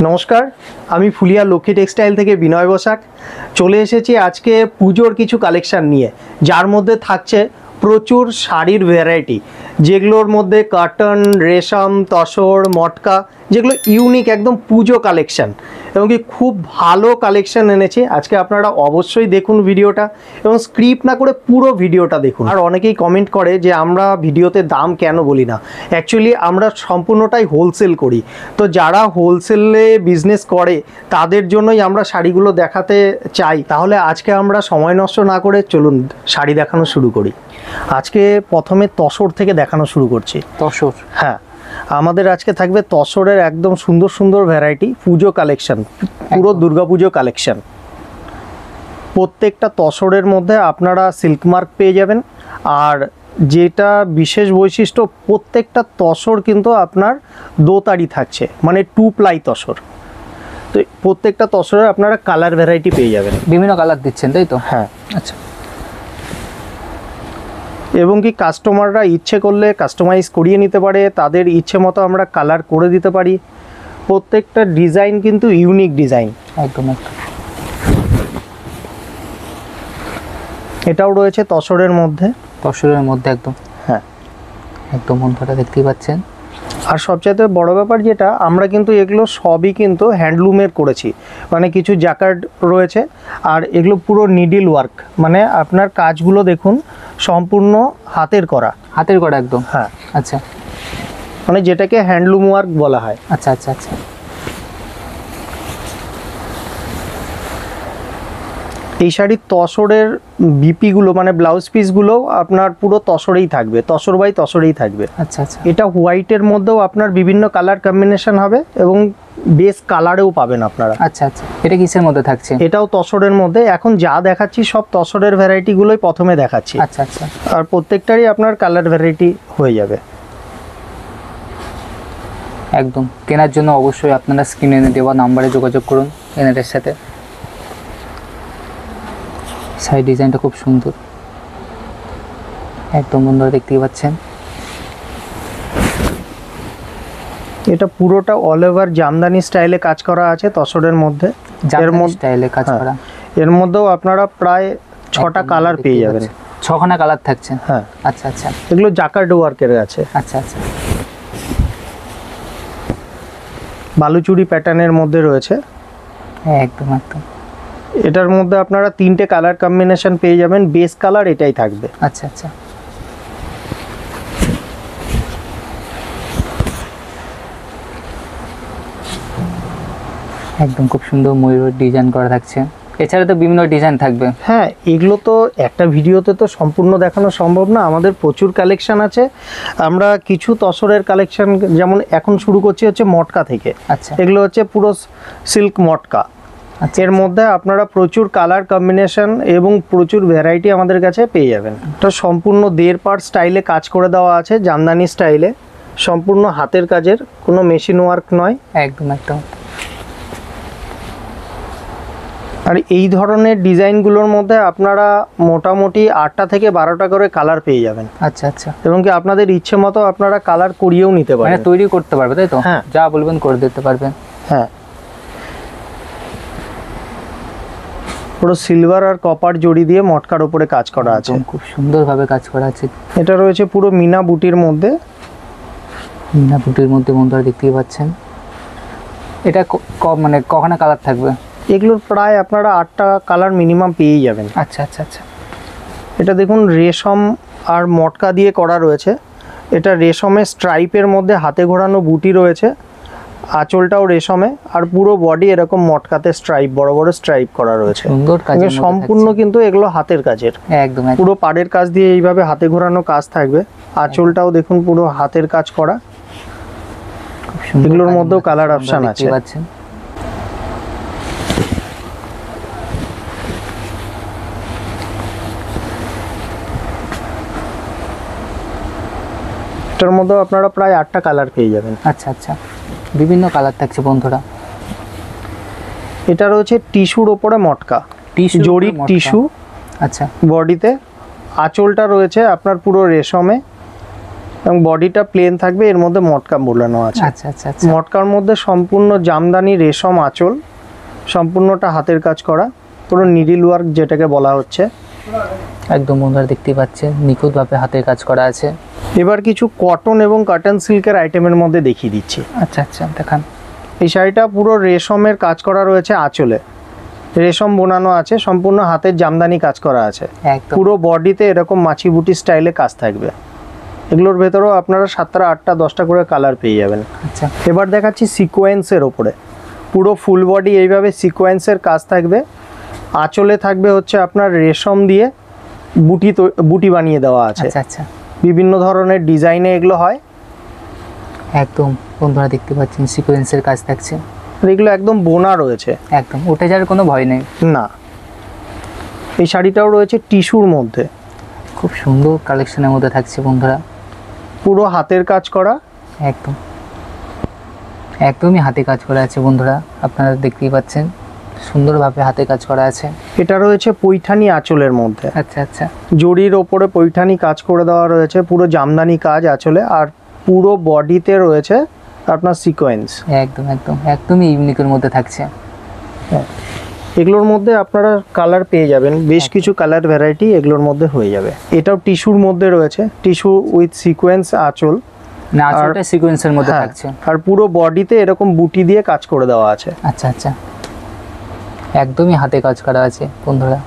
নমস্কার, আমি ফুলিয়া লক্ষ্মী টেক্সটাইল থেকে বিনয় বসাক চলে এসেছি আজকে পুজোর কিছু কালেকশন নিয়ে, যার মধ্যে থাকছে প্রচুর শাড়ির ভ্যারাইটি, যেগুলোর মধ্যে কাটন, রেশম, তসর, মটকা, যেগুলো ইউনিক একদম পুজো কালেকশন এবং কি খুব ভালো কালেকশন এনেছি। আজকে আপনারা অবশ্যই দেখুন ভিডিওটা এবং স্ক্রিপ্ট না করে পুরো ভিডিওটা দেখুন। আর অনেকেই কমেন্ট করে যে আমরা ভিডিওতে দাম কেন বলি না। অ্যাকচুয়ালি আমরা সম্পূর্ণটাই হোলসেল করি, তো যারা হোলসেলে বিজনেস করে তাদের জন্যই আমরা শাড়িগুলো দেখাতে চাই। তাহলে আজকে আমরা সময় নষ্ট না করে চলুন শাড়ি দেখানো শুরু করি। আজকে প্রথমে তসর থেকে দেখানো শুরু করছি। তসর, হ্যাঁ, আমাদের আজকে থাকবে তসরের একদম সুন্দর সুন্দর ভ্যারাইটি, পুজো কালেকশন, পুরো দুর্গাপুজো কালেকশন। প্রত্যেকটা তসরের মধ্যে আপনারা সিল্ক মার্ক পেয়ে যাবেন। আর যেটা বিশেষ বৈশিষ্ট্য, প্রত্যেকটা তসর কিন্তু আপনার দোতারি থাকছে, মানে 2 প্লাই তসর। তো প্রত্যেকটা তসরের আপনারা কালার ভ্যারাইটি পেয়ে যাবেন। বিভিন্ন কালার দিচ্ছেন তাই তো? হ্যাঁ, আচ্ছা। এবং কি কাস্টমাররা ইচ্ছে করলে কাস্টমাইজ করিয়ে নিতে পারে, তাদের ইচ্ছে মতো আমরা কালার করে দিতে পারি। প্রত্যেকটা ডিজাইন কিন্তু ইউনিক ডিজাইন। একদম একদম। এটাও রয়েছে তসরের মধ্যে। তসরের মধ্যে একদম, হ্যাঁ একদম মনটা দেখতেই পাচ্ছেন। আর সবচাইতে বড় ব্যাপার যেটা, আমরা কিন্তু এগুলো সবই কিন্তু হ্যান্ডলুমের করেছি, মানে কিছু জ্যাকার্ড রয়েছে আর এগুলো পুরো নিডল ওয়ার্ক, মানে আপনার কাজগুলো দেখুন সম্পূর্ণ হাতের করা। হাতের করা একদম? হ্যাঁ, আচ্ছা, মানে যেটাকে হ্যান্ডলুম ওয়ার্ক বলা হয়। আচ্ছা আচ্ছা আচ্ছা। এই শাড়ির তসরের বিপিগুলো মানে ব্লাউজ পিসগুলোও আপনার পুরো তসরেই থাকবে, তসর বাই তসরেই থাকবে। আচ্ছা আচ্ছা। এটা হোয়াইটের মধ্যেও আপনার বিভিন্ন কালার কম্বিনেশন হবে এবং বেস কালারেও পাবেন আপনারা। আচ্ছা আচ্ছা। এটা কিসের মধ্যে থাকছে? এটাও তসরের মধ্যে। এখন যা দেখাচ্ছি সব তসরের ভ্যারাইটিগুলোই প্রথমে দেখাচ্ছি। আচ্ছা আচ্ছা। আর প্রত্যেকটারই আপনার কালার ভ্যারাইটি হয়ে যাবে। একদম। কেনার জন্য অবশ্যই আপনারা স্ক্রিনে দেওয়া নাম্বারে যোগাযোগ করুন এনাদের সাথে। শাড়ি ডিজাইনটা খুব সুন্দর, একদম বন্ধুরা দেখতেই পাচ্ছেন। এটা পুরোটা অল ওভার জামদানি স্টাইলে কাজ করা আছে তসরের মধ্যে। জামদানি স্টাইলে কাজ করা। এর মধ্যেও আপনারা প্রায় 6টা কালার পেয়ে যাবেন। 6খানা কালার থাকছে? হ্যাঁ। আচ্ছা আচ্ছা। এগুলো জাকার্ড ওয়ার্কের আছে। আচ্ছা আচ্ছা। বালুচুরি প্যাটার্নের মধ্যে রয়েছে। হ্যাঁ, একদম একদম। এটার মধ্যে আপনারা 3টে কালার কম্বিনেশন পেয়ে যাবেন, বেস কালার এটাই থাকবে। আচ্ছা আচ্ছা। একদম খুব সুন্দর ময়ূরের ডিজাইন করা থাকছে। এছাড়া তো বিভিন্ন ডিজাইন থাকবে। হ্যাঁ, এগুলো তো একটা ভিডিওতে তো সম্পূর্ণ দেখানো সম্ভব না, আমাদের প্রচুর কালেকশন আছে। আমরা কিছু তসরের কালেকশন যেমন এখন শুরু করছি হচ্ছে মটকা থেকে। আচ্ছা। এগুলো হচ্ছে পুরো সিল্ক মটকা। এর মধ্যে আপনারা প্রচুর কালার কম্বিনেশন এবং প্রচুর ভ্যারাইটি আমাদের কাছে পেয়ে যাবেন। এটা সম্পূর্ণ 1.5 পার্ট স্টাইলে কাজ করে দেওয়া আছে, জামদানি স্টাইলে, সম্পূর্ণ হাতের কাজের, কোনো মেশিন ওয়ার্ক নয়। একদম একদম। আর এই ধরনের ডিজাইনগুলোর মধ্যে আপনারা মোটামুটি 8টা থেকে 12টা করে কালার পেয়ে যাবেন। আচ্ছা আচ্ছা। এবং কি আপনাদের ইচ্ছে মতো আপনারা কালার করিয়েও নিতে পারেন, মানে তৈরি করতে পারবে তাই তো? হ্যাঁ, যা বলবেন করে দিতে পারবেন। হ্যাঁ। পুরো সিলভার আর কপার জড়ি দিয়ে মটকার উপরে কাজ করা আছে, খুব সুন্দরভাবে কাজ করা আছে। এটা রয়েছে পুরো মিনা বুটির মধ্যে। মিনা বুটির মধ্যে বন্ধুরা দেখতেই পাচ্ছেন। এটা মানে কখানা কালার থাকবে? এগুলোর প্রায় আপনারা 8টা কালার মিনিমাম পেয়েই যাবেন। আচ্ছা আচ্ছা আচ্ছা। এটা দেখুন রেশম আর মটকা দিয়ে করা রয়েছে। এটা রেশমের স্ট্রাইপের মধ্যে হাতে ঘোরানো বুটি রয়েছে, আঁচলটাও রেশমে, আর পুরো বডি এরকম মটকাতে স্ট্রাইপ, বড় বড় স্ট্রাইপ করা রয়েছে। সুন্দর কাজ, সম্পূর্ণ কিন্তু এগুলো হাতের কাজের। একদম পুরো পাড়ের কাজ দিয়ে এইভাবে হাতে ঘোরানো কাজ থাকবে। আঁচলটাও দেখুন পুরো হাতের কাজ করা। এগুলোর মধ্যেও কালার অপশন আছে। এটার মধ্যেও আপনারা প্রায় 8টা কালার পেয়ে যাবেন। আচ্ছা আচ্ছা। বিভিন্ন কালার থাকছে বন্ধুরা। এটা রয়েছে টিস্যুর ওপরে মটকা, জরি টিস্যু। আচ্ছা। বডিতে আঁচলটা রয়েছে আপনার পুরো রেশমে, এবং বডিটা প্লেন থাকবে, এর মধ্যে মটকা বোলানো আছে। আচ্ছা আচ্ছা আচ্ছা। মটকার মধ্যে সম্পূর্ণ জামদানি রেশম আঁচল, সম্পূর্ণটা হাতের কাজ করা, পুরো নিডিল ওয়ার্ক যেটাকে বলা হচ্ছে। একদম বন্ধুরা দেখতেই পাচ্ছেন নিখুঁতভাবে হাতের কাজ করা আছে। এবার কিছু কটন এবং কটন সিল্কের আইটেমের মধ্যে দেখিয়ে দিচ্ছি। আচ্ছা আচ্ছা দেখান। এই শাড়িটা পুরো রেশমের কাজ করা রয়েছে, আঁচলে রেশম বোনানো আছে, সম্পূর্ণ হাতের জামদানি কাজ করা আছে। একদম পুরো বডিতে এরকম মাছি বুটি স্টাইলে কাজ থাকবে। এগুলোর ভেতরেও আপনারা 7টা 8টা 10টা করে কালার পেয়ে যাবেন। আচ্ছা। এবার দেখাচ্ছি সিকোয়েন্সের ওপরে, পুরো ফুল বডি এইভাবে সিকোয়েন্সের কাজ থাকবে। আঁচলে থাকবে হচ্ছে আপনার রেশম দিয়ে বুটি বানিয়ে দেওয়া আছে। আচ্ছা আচ্ছা। বিভিন্ন ধরনের ডিজাইনে এগুলো হয়। একদম বন্ধুরা দেখতে পাচ্ছেন সিকোয়েন্সের কাজ থাকছে, আর এগুলো একদম বোনা রয়েছে, একদম উঠে যাওয়ার কোনো ভয় নেই। না। এই শাড়িটাও রয়েছে টিস্যুর মধ্যে, খুব সুন্দর কালেকশনের মধ্যে থাকছে বন্ধুরা। পুরো হাতের কাজ করা। একদম একদমই হাতে কাজ করা আছে বন্ধুরা, আপনারা দেখতেই পাচ্ছেন সুন্দরভাবে হাতে কাজ করা আছে। এটা রয়েছে পৈঠানি আঁচলের মধ্যে, আচ্ছা আচ্ছা। জরির ওপরে পৈঠানি কাজ করে দেওয়া রয়েছে, পুরো জামদানি কাজ আঁচলে, আর পুরো বডিতে রয়েছে আপনার সিকোয়েন্স। একদম একদম একদমই ইউনিকের মধ্যে থাকছে। এগুলোর মধ্যে আপনারা কালার পেয়ে যাবেন, বেশ কিছু কালার ভ্যারাইটি এগুলোর মধ্যে হয়ে যাবে। এটাও টিস্যুর মধ্যে রয়েছে, টিস্যু উইথ সিকোয়েন্স আঁচল, না আঁচলটা সিকোয়েন্সের মধ্যে হ্যাঁ, থাকছে। আর পুরো বডিতে এরকম বুটি দিয়ে কাজ করে দেওয়া আছে। আচ্ছা আচ্ছা। একদমই হাতে কাজ করা আছে বন্ধুরা।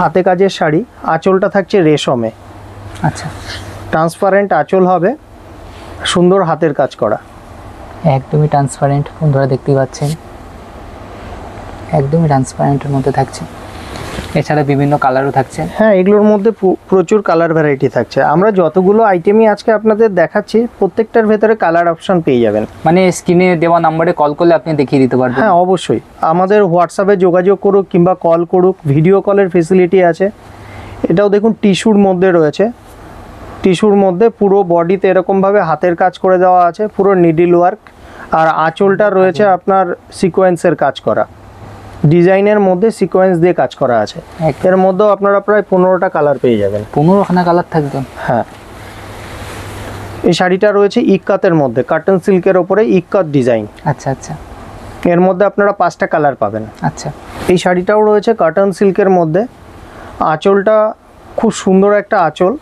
হাতে কাজের শাড়ি, আঁচলটা থাকছে রেশমে, আচ্ছা। ট্রান্সপারেন্ট আঁচল হবে, সুন্দর হাতের কাজ করা। একদমই ট্রান্সপারেন্ট বন্ধুরা দেখতেই পাচ্ছেন, একদমই ট্রান্সপারেন্টের মধ্যে থাকছে। এছাড়া বিভিন্ন কালারও থাকছে। হ্যাঁ, এগুলোর মধ্যে প্রচুর কালার ভ্যারাইটি থাকছে। আমরা যতগুলো আইটেমই আজকে আপনাদের দেখাচ্ছি, প্রত্যেকটার ভেতরে কালার অপশন পেয়ে যাবেন। মানে স্ক্রিনে দেওয়া নাম্বারে কল করলে আপনি দেখিয়ে দিতে পারবেন। হ্যাঁ অবশ্যই, আমাদের হোয়াটসঅ্যাপে যোগাযোগ করুক কিংবা কল করুক, ভিডিও কলের ফেসিলিটি আছে। এটাও দেখুন টিস্যুর মধ্যে রয়েছে, টিস্যুর মধ্যে পুরো বডিতে এরকমভাবে হাতের কাজ করে দেওয়া আছে, পুরো নিডিল ওয়ার্ক, আর আঁচলটা রয়েছে আপনার সিকোয়েন্সের কাজ করা, ডিজাইনের মধ্যে সিকোয়েন্স দিয়ে কাজ করা আছে। এর মধ্যেও আপনারা প্রায় 15টা কালার পেয়ে যাবেন। 15খানা কালার থাকবে। হ্যাঁ, এই শাড়িটা রয়েছে ইক্কাতের মধ্যে, কটন সিল্কের ওপরে ইক্কাত ডিজাইন। আচ্ছা আচ্ছা। এর মধ্যে আপনারা 5টা কালার পাবেন। আচ্ছা। এই শাড়িটাও রয়েছে কটন সিল্কের মধ্যে, আঁচলটা খুব সুন্দর একটা আঁচল,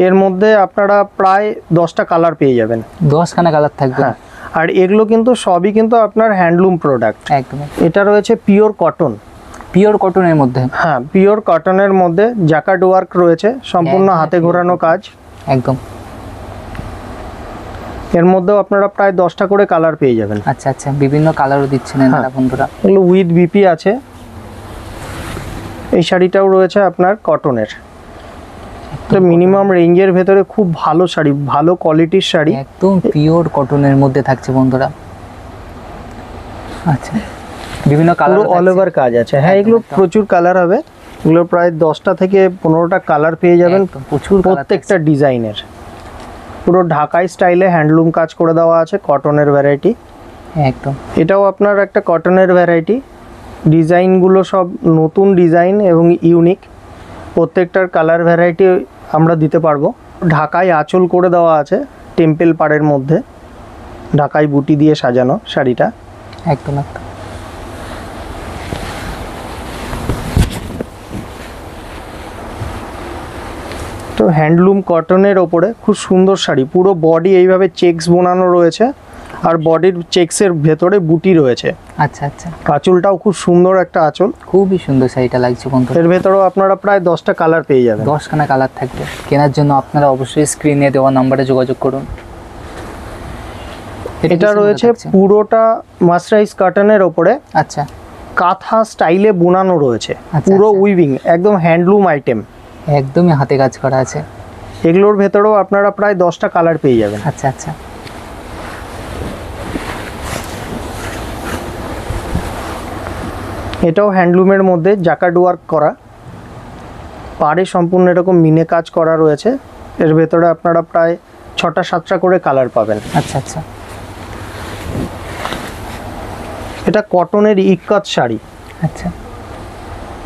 এর মধ্যে আপনারা প্রায় 10টা কালার পেয়ে যাবেন। 10খানা কালার থাকবে। হ্যাঁ, আর এগুলো কিন্তু সবই কিন্তু আপনার হ্যান্ডলুম প্রোডাক্ট। একদম। এটা রয়েছে পিওর কটন, পিওর কটনের মধ্যে। হ্যাঁ পিওর কটনের মধ্যে জাকার্ড ওয়ার্ক রয়েছে, সম্পূর্ণ হাতে ঘোরানো কাজ। একদম। এর মধ্যেও আপনারা প্রায় 10টা করে কালার পেয়ে যাবেন। আচ্ছা আচ্ছা, বিভিন্ন কালারও দিচ্ছেন এনারা বন্ধুরা। এগুলো উইথ বিপি আছে। এই শাড়িটাও রয়েছে আপনার কটনের, মিনিমাম রেঞ্জের ভেতরে খুব ভালো শাড়ি, ভালো কোয়ালিটির শাড়ি, একদম পিওর কটনের মধ্যে থাকছে বন্ধুরা। আচ্ছা, বিভিন্ন কালার অল ওভার কাজ আছে। হ্যাঁ, এগুলো প্রচুর কালার হবে, এগুলো প্রায় 10টা থেকে 15টা কালার পেয়ে যাবেন, প্রচুর প্রত্যেকটা ডিজাইনের। পুরো ঢাকাই স্টাইলে হ্যান্ডলুম কাজ করে দেওয়া আছে, কটনের ভ্যারাইটি। একদম। এটাও আপনার একটা কটনের ভ্যারাইটি, ডিজাইনগুলো সব নতুন ডিজাইন এবং ইউনিক, প্রত্যেকটার কালার ভ্যারাইটি আমরা দিতে পারবো। ঢাকাই আঁচল করে দেওয়া আছে, টেম্পল পাড়ের মধ্যে ঢাকাই বুটি দিয়ে সাজানো শাড়িটা। একদম একদম। তো হ্যান্ডলুম কটনের ওপরে খুব সুন্দর শাড়ি, পুরো বডি এইভাবে চেকস বোনানো রয়েছে, আর বডির চেকসের ভেতরে বুটি রয়েছে। আচ্ছা আচ্ছা। আঁচলটাও খুব সুন্দর একটা আঁচল, খুবই সুন্দর শাড়িটা লাগছে বন্ধুরা। এর ভেতরেও আপনারা প্রায় 10টা কালার পেয়ে যাবেন। 10খানা কালার থাকবে। কেনার জন্য আপনারা অবশ্যই স্ক্রিনে দেওয়া নাম্বারে যোগাযোগ করুন। এটা রয়েছে পুরোটা মাসরাইজ কটনের ওপরে, আচ্ছা, কাঁথা স্টাইলে বোনানো রয়েছে, আচ্ছা, পুরো আচ্ছা। উইভিং, একদম হ্যান্ডলুম আইটেম। একদমই হাতে কাজ করা আছে। এগুলোর ভেতরেও আপনারা প্রায় 10টা কালার পেয়ে যাবেন। আচ্ছা আচ্ছা। এটাও হ্যান্ডলুমের মধ্যে জাকার্ড ওয়ার্ক করা, পাড়ে সম্পূর্ণ এরকম মিনে কাজ করা রয়েছে। এর ভেতরে আপনারা প্রায় 6টা 7টা করে কালার পাবেন। আচ্ছা আচ্ছা। এটা কটনের ইক্কাত শাড়ি, আচ্ছা।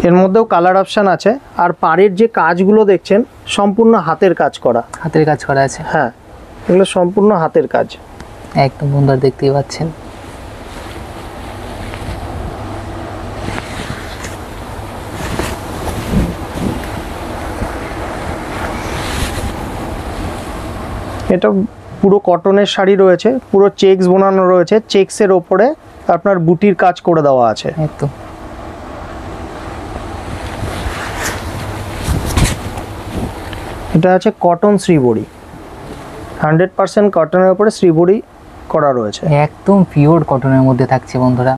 এর মধ্যেও কালার অপশান আছে। আর পাড়ের যে কাজগুলো দেখছেন সম্পূর্ণ হাতের কাজ করা। হাতের কাজ করা আছে। হ্যাঁ, এগুলো সম্পূর্ণ হাতের কাজ। একদম বন্ধুরা দেখতেই পাচ্ছেন। এটা পুরো কটনের শাড়ি রয়েছে, পুরো চেকস বোনানো রয়েছে, চেকসের ওপরে আপনার বুটির কাজ করে দেওয়া আছে। একদম এটা আছে কটন শ্রীবড়ি, 100% কটনের উপরে শ্রীবড়ি করা রয়েছে। একদম পিওর কটনের মধ্যে থাকছে বন্ধুরা।